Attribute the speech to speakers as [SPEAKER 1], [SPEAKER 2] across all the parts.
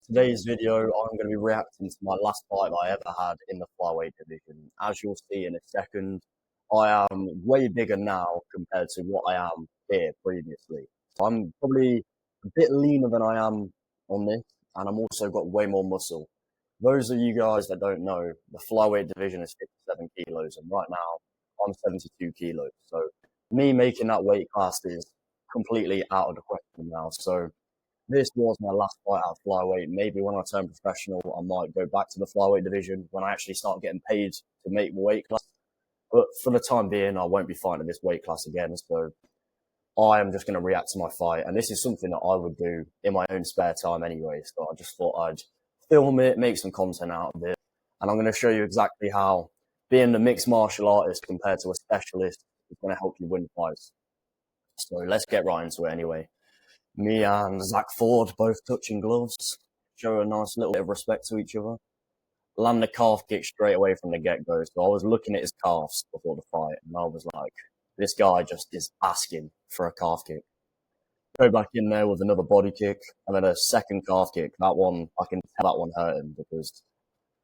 [SPEAKER 1] Today's video, I'm going to be reacting to my last fight that I ever had in the flyweight division. As you'll see in a second, I am way bigger now compared to what I am here previously. So I'm probably a bit leaner than I am on this, and I'm also got way more muscle. Those of you guys that don't know, the flyweight division is 57 kilos, and right now I'm 72 kilos. So me making that weight class is completely out of the question now. So this was my last fight at flyweight. Maybe when I turn professional, I might go back to the flyweight division when I actually start getting paid to make the weight class. But for the time being, I won't be fighting this weight class again. So I am just going to react to my fight. And this is something that I would do in my own spare time anyway. So I just thought I'd film it, make some content out of it. And I'm going to show you exactly how being a mixed martial artist compared to a specialist is going to help you win fights. So let's get right into it anyway. Me and Zach Ford both touching gloves, show a nice little bit of respect to each other. Land a calf kick straight away from the get-go. So I was looking at his calves before the fight, and I was like, this guy just is asking for a calf kick. Go back in there with another body kick, and then a second calf kick. That one, I can tell that one hurt him because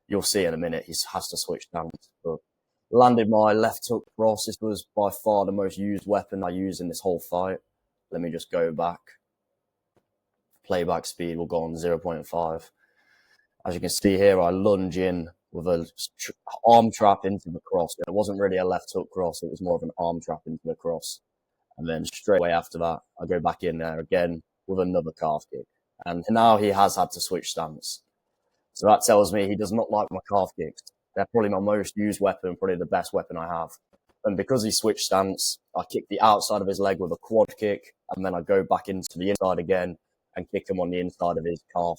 [SPEAKER 1] you'll see in a minute he has to switch stance. But landed my left hook cross. This was by far the most used weapon I used in this whole fight. Let me just go back. Playback speed will go on 0.5. As you can see here, I lunge in with an arm trap into the cross. It wasn't really a left hook cross. It was more of an arm trap into the cross. And then straight away after that, I go back in there again with another calf kick. And now he has had to switch stance. So that tells me he does not like my calf kicks. They're probably my most used weapon, probably the best weapon I have. And because he switched stance, I kick the outside of his leg with a quad kick. And then I go back into the inside again and kick him on the inside of his calf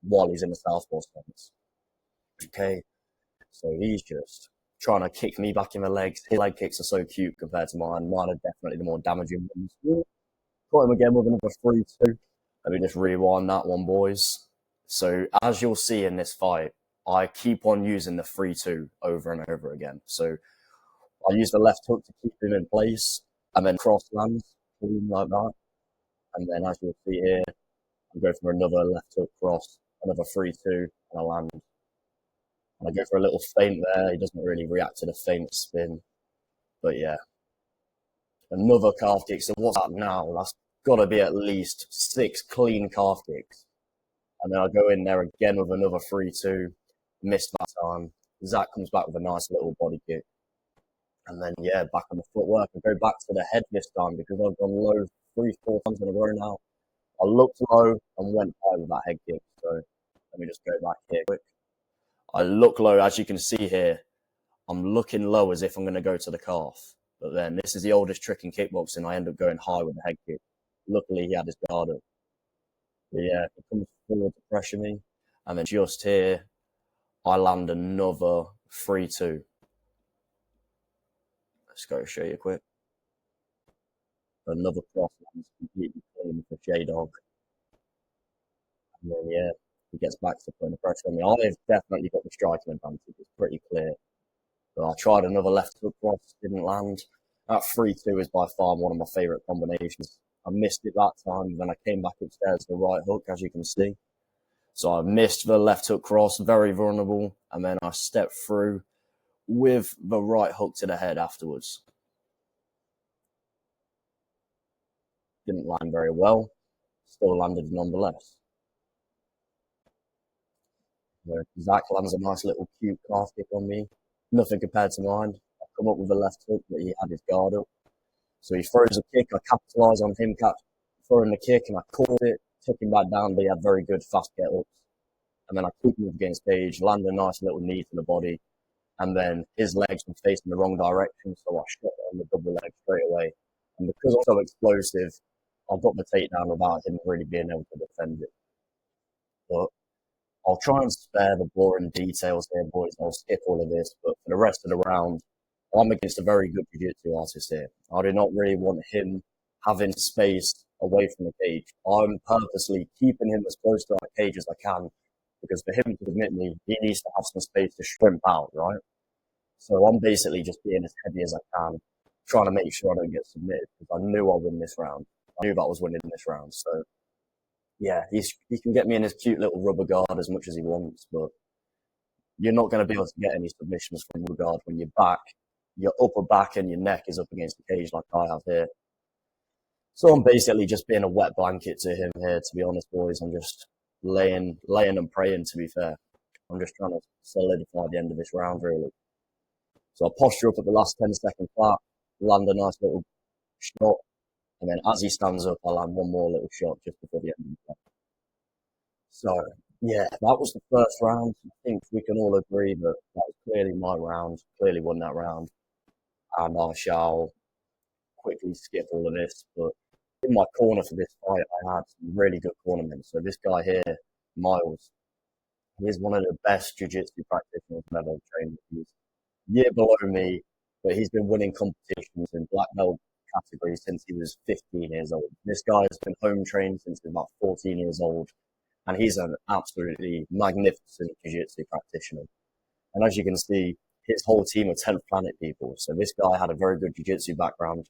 [SPEAKER 1] while he's in the southpaw stance. Okay, so he's just trying to kick me back in the legs. His leg kicks are so cute compared to mine. Mine are definitely the more damaging ones. Got him again with another 3-2. Let me just rewind that one, boys. So as you'll see in this fight, I keep on using the 3-2 over and over again. So I use the left hook to keep him in place, and then cross lands, like that. And then as you'll see here, I go for another left hook cross, another 3-2, and I land. And I go for a little feint there. He doesn't really react to the feint spin. But yeah. Another calf kick. So what's that now? That's got to be at least 6 clean calf kicks. And then I go in there again with another 3-2. Missed that time. Zach comes back with a nice little body kick. And then, yeah, back on the footwork. I go back to the head this time because I've gone low 3-4 times in a row now. I looked low and went high with that head kick. So let me just go back here quick. I look low, as you can see here. I'm looking low as if I'm going to go to the calf. But then this is the oldest trick in kickboxing. I end up going high with the head kick. Luckily, he had his guard up. But yeah, he comes forward to pressure me. And then just here, I land another 3-2. Let's go show you quick. Another cross lands completely clean for Shea. And then, yeah, he gets back to putting the pressure on me. I've definitely got the striking advantage. It's pretty clear. But I tried another left hook cross, didn't land. That 3-2 is by far one of my favourite combinations. I missed it that time, then I came back upstairs to the right hook, as you can see. So I missed the left hook cross, very vulnerable, and then I stepped through with the right hook to the head afterwards. Didn't land very well, still landed nonetheless. Zach lands a nice little cute calf kick on me. Nothing compared to mine. I come up with a left hook, but he had his guard up. So he throws a kick. I capitalise on him throwing the kick, and I caught it, took him back down, but he had very good fast get-ups. And then I keep him against cage, land a nice little knee to the body, and then his legs were facing the wrong direction, so I shot on the double leg straight away. And because I'm so explosive, I got the takedown without him really being able to defend it. But I'll try and spare the boring details here, boys. I'll skip all of this, but for the rest of the round, I'm against a very good jiu-jitsu artist here. I do not really want him having space away from the cage. I'm purposely keeping him as close to that cage as I can, because for him to submit me, he needs to have some space to shrimp out, right? So I'm basically just being as heavy as I can, trying to make sure I don't get submitted, because I knew I'd win this round. I knew that I was winning this round. So yeah, he can get me in his cute little rubber guard as much as he wants, but you're not going to be able to get any submissions from rubber guard when your upper back and your neck is up against the cage like I have here. So I'm basically just being a wet blanket to him here, to be honest, boys. I'm just laying and praying, to be fair. I'm just trying to solidify the end of this round, really. So I posture up at the last 10-second flat, land a nice little shot, and then as he stands up, I land one more little shot just before the end of the flat. So, yeah, that was the first round. I think we can all agree that that was clearly my round, clearly won that round. And I shall quickly skip all of this, but in my corner for this fight, I had some really good cornermen. So this guy here, Miles, he is one of the best jiu-jitsu practitioners I've ever trained with. He's a year below me, but he's been winning competitions in black belt category since he was 15 years old. This guy has been home trained since he was about 14 years old, and he's an absolutely magnificent jiu-jitsu practitioner. And as you can see, his whole team are 10th planet people. So this guy had a very good jiu-jitsu background.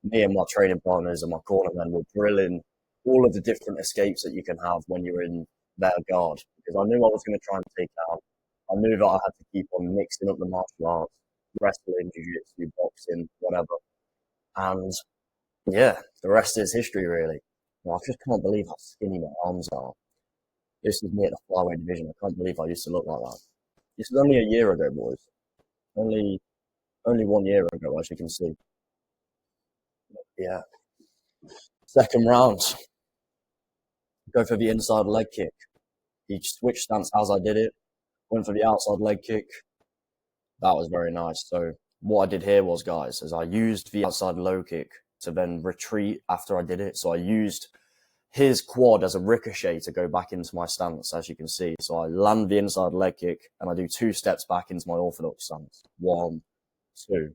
[SPEAKER 1] Me and my training partners and my cornermen were drilling all of the different escapes that you can have when you're in their guard. Because I knew I was going to try and take out. I knew that I had to keep on mixing up the martial arts, wrestling, jiu-jitsu, boxing, whatever. And yeah, the rest is history, really. Well, I just can't believe how skinny my arms are. This is me at the flyweight division. I can't believe I used to look like that. This was only a year ago, boys. Only 1 year ago, as you can see. Yeah. Second round. Go for the inside leg kick. He switched stance as I did it. Went for the outside leg kick. That was very nice. So what I did here was, guys, is I used the outside low kick to then retreat after I did it. So I used his quad as a ricochet to go back into my stance, as you can see. So I land the inside leg kick and I do 2 steps back into my orthodox stance. 1, 2.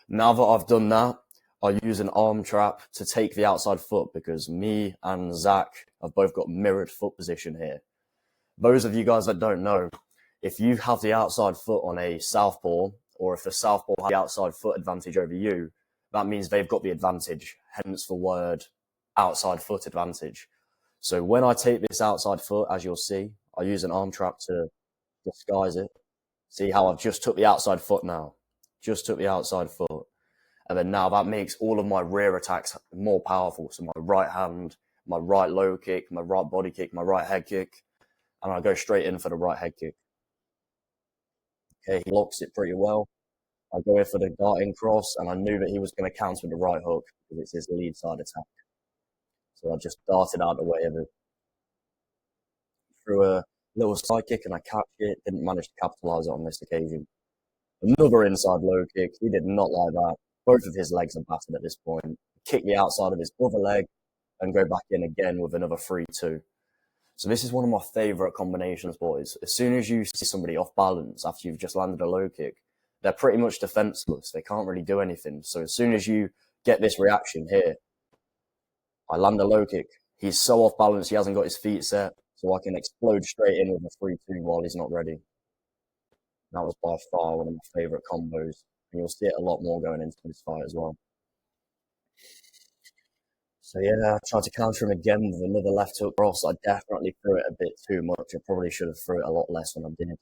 [SPEAKER 1] Now that I've done that, I use an arm trap to take the outside foot because me and Zach have both got mirrored foot position here. Those of you guys that don't know, if you have the outside foot on a southpaw, or if the southpaw has the outside foot advantage over you, that means they've got the advantage, hence the word outside foot advantage. So when I take this outside foot, as you'll see, I use an arm trap to disguise it. See how I've just took the outside foot now. Just took the outside foot. And then now that makes all of my rear attacks more powerful. So my right hand, my right low kick, my right body kick, my right head kick. And I go straight in for the right head kick. Okay, he locks it pretty well. I go in for the darting cross, and I knew that he was going to counter with the right hook because it's his lead side attack. So I just darted out the way of it. Threw a little side kick and I catch it. Didn't manage to capitalize it on this occasion. Another inside low kick. He did not like that. Both of his legs are battered at this point. Kick the outside of his other leg and go back in again with another 3-2. So this is one of my favorite combinations, boys. As soon as you see somebody off balance after you've just landed a low kick, they're pretty much defenseless. They can't really do anything. So as soon as you get this reaction here, I land a low kick. He's so off balance, he hasn't got his feet set, so I can explode straight in with a 3-2 while he's not ready. That was by far one of my favorite combos. And you'll see it a lot more going into this fight as well. So yeah, I tried to counter him again with another left hook cross. I definitely threw it a bit too much. I probably should have threw it a lot less when I did.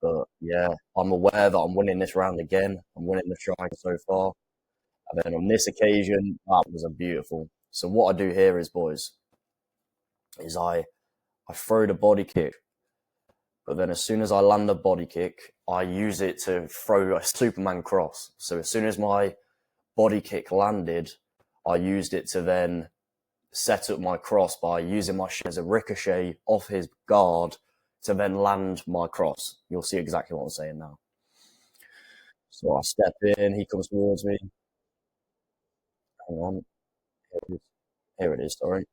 [SPEAKER 1] But yeah, I'm aware that I'm winning this round again. I'm winning the trying so far. And then on this occasion, that was a beautiful. So what I do here is, boys, is I throw the body kick. But then as soon as I land the body kick, I use it to throw a Superman cross. So as soon as my body kick landed, I used it to then set up my cross by using my shit as a ricochet off his guard to then land my cross. You'll see exactly what I'm saying now. So I step in, he comes towards me. Hang on. Here it is, sorry.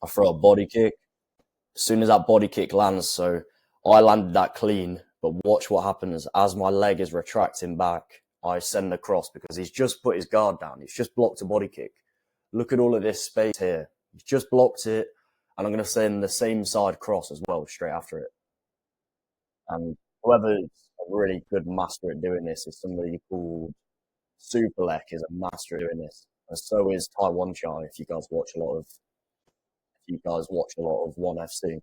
[SPEAKER 1] I throw a body kick. As soon as that body kick lands, so I landed that clean, but watch what happens. As my leg is retracting back, I send the cross because he's just put his guard down. He's just blocked a body kick. Look at all of this space here. He's just blocked it, and I'm going to send the same side cross as well straight after it. And whoever's a really good master at doing this is somebody called Superlek is a master at doing this. And so is Taiwan Chai, if you guys watch a lot of you guys watch a lot of ONE FC.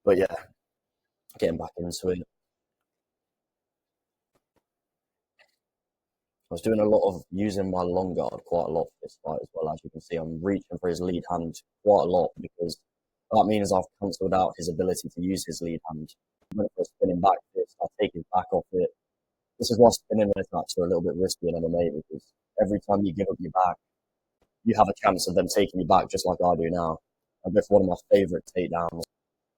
[SPEAKER 1] But yeah, getting back into it. I was doing a lot of using my long guard quite a lot for this fight as well. As you can see, I'm reaching for his lead hand quite a lot because that means I've cancelled out his ability to use his lead hand. I went for a spinning back fist, I take his back off it. This is why spinning attacks are a little bit risky in MMA because every time you give up your back, you have a chance of them taking you back just like I do now. And that's one of my favourite takedowns.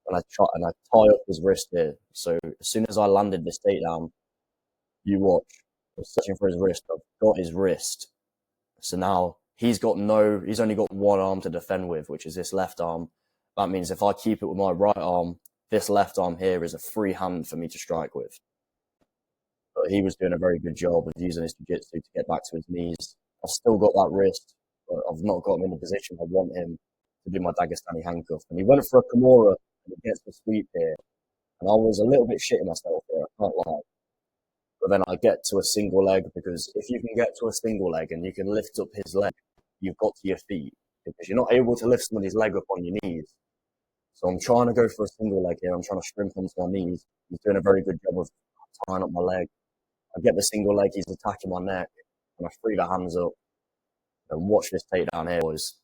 [SPEAKER 1] And I tie up his wrist here. So as soon as I landed this takedown, you watch. I was searching for his wrist. I've got his wrist. So now he's only got one arm to defend with, which is this left arm. That means if I keep it with my right arm, this left arm here is a free hand for me to strike with. But he was doing a very good job of using his jiu-jitsu to get back to his knees. I've still got that wrist, but I've not got him in the position I want him to do my Dagestani handcuff. And he went for a Kimura, and he gets the sweep here. And I was a little bit shitting myself here, I can't lie. But then I get to a single leg, because if you can get to a single leg and you can lift up his leg, you've got to your feet, because you're not able to lift somebody's leg up on your knees. So I'm trying to go for a single leg here. I'm trying to shrimp onto my knees. He's doing a very good job of tying up my leg. I get the single leg, he's attacking my neck, and I free the hands up. And watch this takedown here, boys.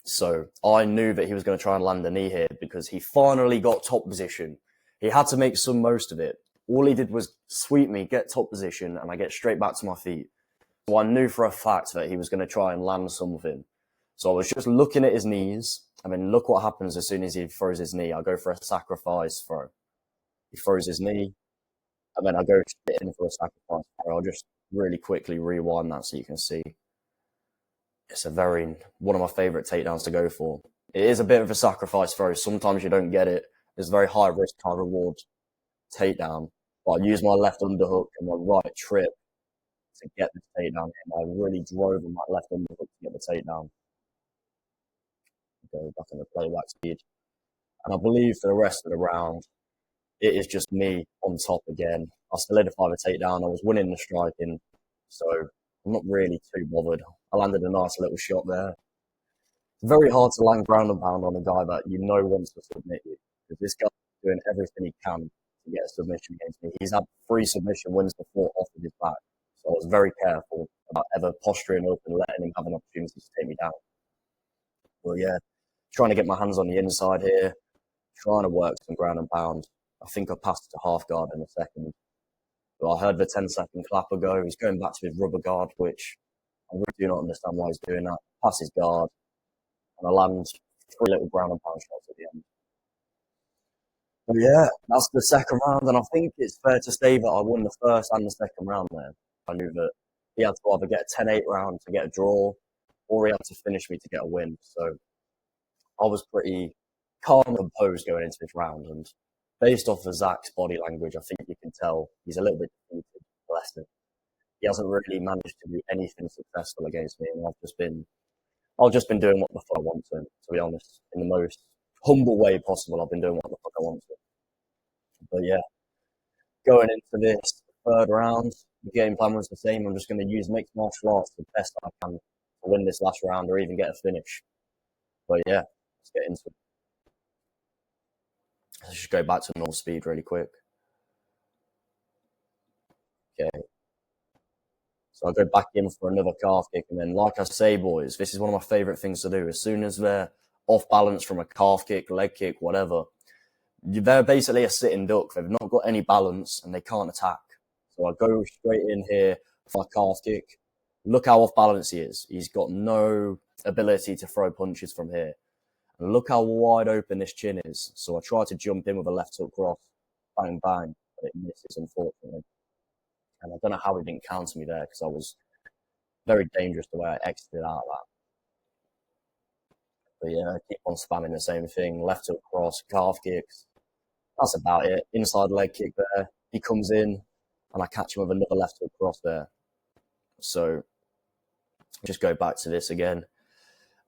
[SPEAKER 1] So I knew that he was going to try and land a knee here because he finally got top position. He had to make some most of it. All he did was sweep me, get top position, and I get straight back to my feet. So I knew for a fact that he was going to try and land something. So I was just looking at his knees. I mean, look what happens as soon as he throws his knee. I go for a sacrifice throw. He throws his knee, and then I go in for a sacrifice throw. I'll just really quickly rewind that so you can see. It's one of my favourite takedowns to go for. It is a bit of a sacrifice throw. Sometimes you don't get it. It's very high risk, high reward takedown. But I used my left underhook and my right trip to get this takedown in. I really drove on that left underhook to get the takedown. Go back in the playback speed. And I believe for the rest of the round, it is just me on top again. I solidified the takedown. I was winning the striking. So I'm not really too bothered. I landed a nice little shot there. It's very hard to land ground and pound on a guy that you know wants to submit you. Because this guy's doing everything he can to get a submission against me. He's had 3 submission wins before off of his back. So I was very careful about ever posturing up and letting him have an opportunity to take me down. Well, yeah, trying to get my hands on the inside here, trying to work some ground and pound. I think I passed to half guard in a second. But I heard the 10-second clapper go. He's going back to his rubber guard, which I really do not understand why he's doing that. Pass his guard, and I land 3 little ground and pound shots at the end. But yeah, that's the second round, and I think it's fair to say that I won the first and the second round there. I knew that he had to either get a 10-8 round to get a draw, or he had to finish me to get a win. So I was pretty calm and composed going into this round, and based off of Zach's body language, I think you can tell he's a little bit defeated, bless him. He hasn't really managed to do anything successful against me, and I've just been doing what the fuck I want to be honest. In the most humble way possible, I've been doing what the fuck I want to. But yeah, going into this third round, the game plan was the same. I'm just going to use mixed martial arts the best I can to win this last round or even get a finish. But yeah, let's get into it. Let's just go back to normal speed really quick. Okay. So I go back in for another calf kick, and then, like I say, boys, this is one of my favourite things to do. As soon as they're off balance from a calf kick, leg kick, whatever, they're basically a sitting duck. They've not got any balance, and they can't attack. So I go straight in here for a calf kick. Look how off balance he is. He's got no ability to throw punches from here. And look how wide open this chin is. So I try to jump in with a left hook cross. Bang, bang. But it misses, unfortunately. And I don't know how he didn't counter me there, because I was very dangerous the way I exited out of that. But yeah, I keep on spamming the same thing. Left hook cross, calf kicks. That's about it. Inside leg kick there. He comes in, and I catch him with another left hook cross there. So just go back to this again.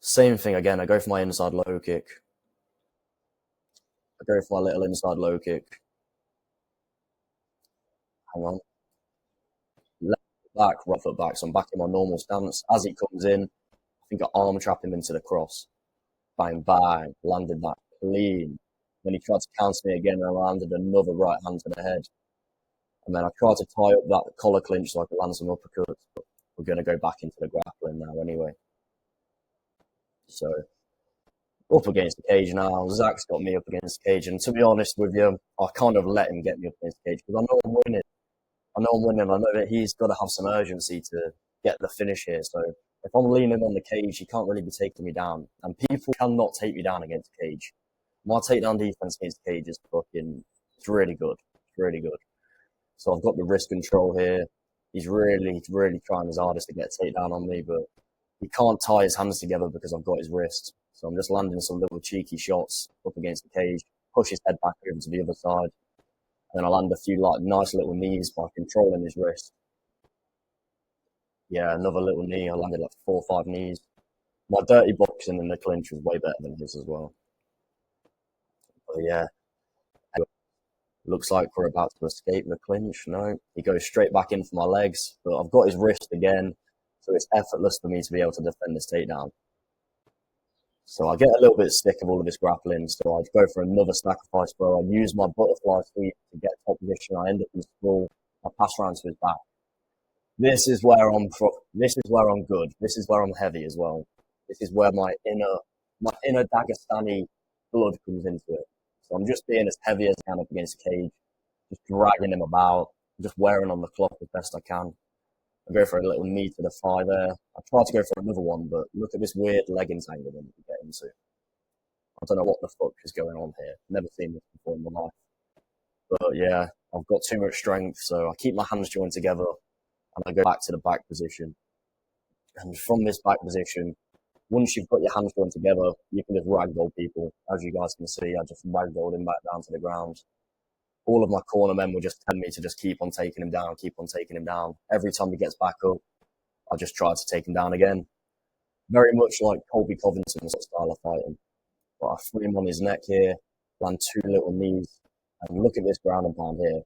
[SPEAKER 1] Same thing again. I go for my inside low kick. I go for my little inside low kick. Hang on. Left foot back, right foot back. So I'm back in my normal stance. As he comes in, I think I arm trap him into the cross. bang, bang, landed that clean. Then he tried to counter me again and I landed another right hand to the head. And then I tried to tie up that collar clinch so I could land some uppercuts, but we're going to go back into the grappling now anyway. So, up against the cage now. Zach's got me up against the cage. And to be honest with you, I kind of let him get me up against the cage because I know I'm winning. I know that he's got to have some urgency to get the finish here. So if I'm leaning on the cage, he can't really be taking me down. And people cannot take me down against the cage. My takedown defense against the cage is it's really good. It's really good. So I've got the wrist control here. He's really, really trying his hardest to get a takedown on me, but he can't tie his hands together because I've got his wrist. So I'm just landing some little cheeky shots up against the cage, push his head back over to the other side. And then I land a few nice little knees by controlling his wrist. Yeah, another little knee. I landed 4 or 5 knees. My dirty boxing in the clinch was way better than his as well. But yeah, looks like we're about to escape the clinch. No, he goes straight back in for my legs, but I've got his wrist again, so it's effortless for me to be able to defend this takedown. So I get a little bit sick of all of this grappling, so I go for another sacrifice throw. I use my butterfly sweep to get top position. I end up in the sprawl. I pass around to his back. This is where I'm good. This is where I'm heavy as well. This is where my inner Dagestani blood comes into it. So I'm just being as heavy as I can up against the cage, just dragging him about, just wearing on the clock as best I can. I go for a little knee to the thigh there. I tried to go for another one, but look at this weird leg entanglement we get into. I don't know what the fuck is going on here. Never seen this before in my life. But yeah, I've got too much strength, so I keep my hands joined together and I go back to the back position. And from this back position, once you've got your hands joined together, you can just ragdoll people. As you guys can see, I just ragdolled him back down to the ground. All of my corner men were just telling me to just keep on taking him down, keep on taking him down. Every time he gets back up, I just try to take him down again. Very much like Colby Covington's style of fighting. But I threw him on his neck here, land 2 little knees, and look at this ground and pound here.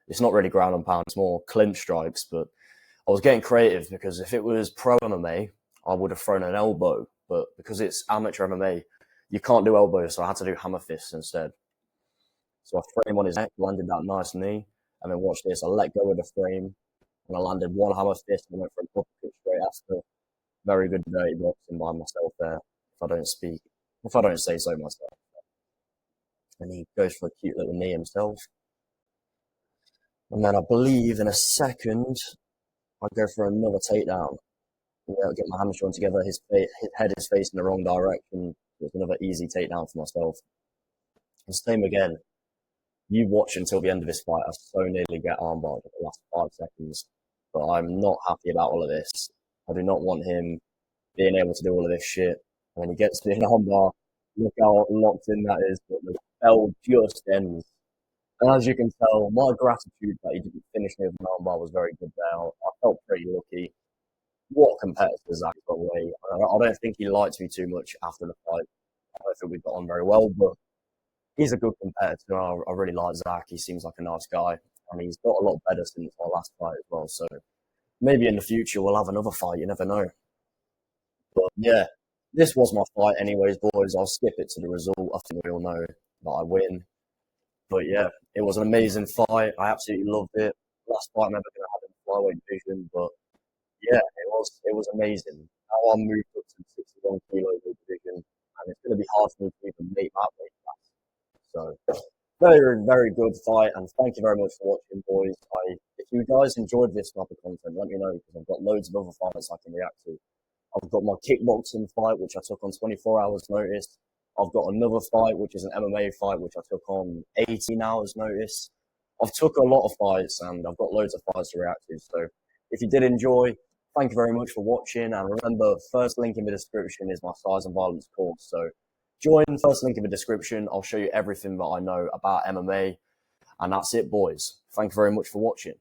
[SPEAKER 1] It's not really ground and pound, it's more clinch strikes, but I was getting creative because if it was pro MMA, I would have thrown an elbow, but because it's amateur MMA, you can't do elbows, so I had to do hammer fists instead. So I framed him on his neck, landed that nice knee, and then watch this. I let go of the frame, and I landed 1 hammer fist and went for an uppercut straight after. Very good dirty boxing by myself there, if I don't say so myself. And he goes for a cute little knee himself. And then I believe in a second, I go for another takedown. Yeah, get my hands joined together. His head is facing the wrong direction. There's another easy takedown for myself. And same again. You watch until the end of this fight. I so nearly get armbarred in the last 5 seconds. But I'm not happy about all of this. I do not want him being able to do all of this shit. And when he gets to the armbar, look how locked in that is. But the bell just ends. And as you can tell, my gratitude that he didn't finish me with an armbar was very good there. I felt pretty lucky. What a competitor Zach, by the way. I don't think he liked me too much after the fight. I don't think we got on very well, but he's a good competitor. I really like Zach. He seems like a nice guy, and he's got a lot better since our last fight as well. So maybe in the future we'll have another fight. You never know. But yeah, this was my fight anyways, boys. I'll skip it to the result. I think we all know that I win. But yeah, it was an amazing fight. I absolutely loved it. Last fight I'm ever going to have in the flyweight division, but yeah, it was amazing. Now I'm moved up to the 61 kilo weight division, and it's going to be hard for me to even make that weight class. So very, very good fight, and thank you very much for watching, boys. If you guys enjoyed this type of content, let me know because I've got loads of other fights I can react to. I've got my kickboxing fight, which I took on 24 hours notice. I've got another fight, which is an MMA fight, which I took on 18 hours notice. I've took a lot of fights, and I've got loads of fights to react to. So if you did enjoy, thank you very much for watching. And remember, first link in the description is my Size and Violence course. So join, first link in the description. I'll show you everything that I know about MMA. And that's it, boys. Thank you very much for watching.